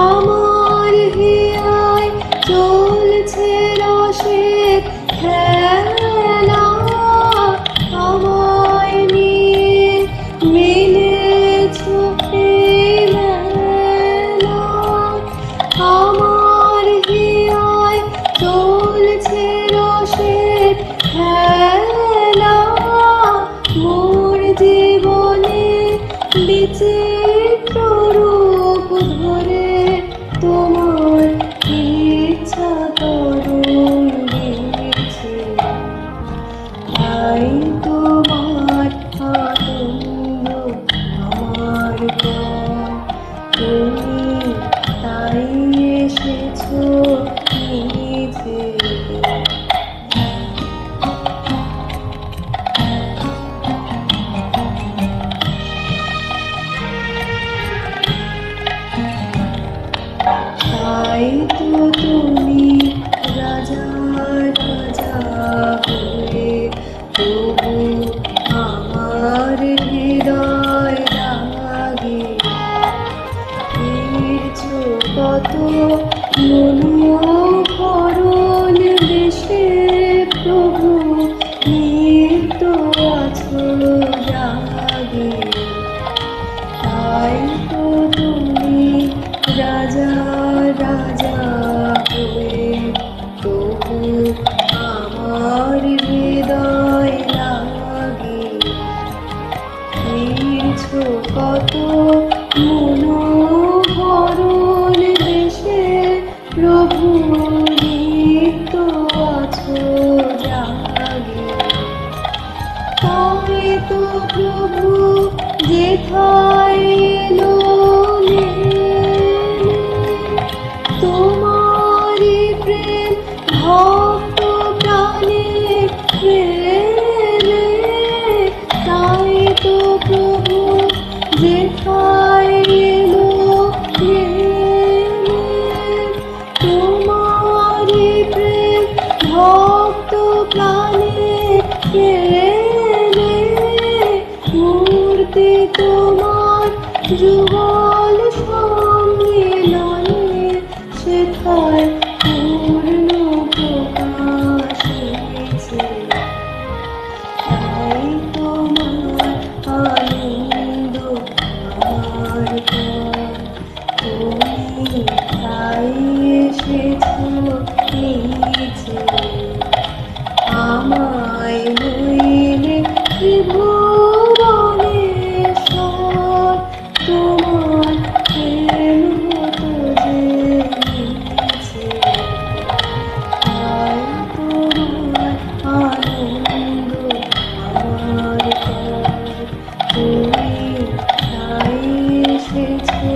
আমার হিয়ায় চলছে রসের খেলা, আমায় নিয়ে মেলেছ মেলা। আমার হিয়ায় চলছে রসের খেলা, মোর জীবনে বিচিত্র রূপ ধরে তোমার ইচ্ছা তরুণ দিয়েছে। তাই তোমার আনন্দ আমার প্রাণ, তুমি তাই এসেছো নিজে। তাই তো তুমি রাজা রাজা হয়ে তবু আমার হৃদয় লাগে। ফিরছো কত মনোহরণ দেশে প্রভু, নিত্য আছো জাগে। তাই তো তুমি রাজা রাজা হয়ে তবু আমার হৃদয় লাগে। ফিরছো কত মনোহরণ দেশে প্রভু, নিত্য আছো জাগে। তাই তো প্রভু যেথায় এলো তোমারি প্রেম, ভক্ত প্রাণে প্রেমে। তাই তো প্রভু যেথায় এলো তোমারি প্রেম, ভক্ত প্রাণে প্রেমে। মূর্তি তোমার যুগল সম্মিলনে সেথায় পূর্ণ প্রকাশ হয়েছে। তাই তোমার আনন্দ আমার প্রাণ, তুমি তাই এসেছো নিচে। আমায় নইলে ত্রিভুবনেশ্বর, তোমার প্রেম হতো যে নিচে। তাই তোমার আনন্দ আমার প্রাণ, তুমি তাই এসেছো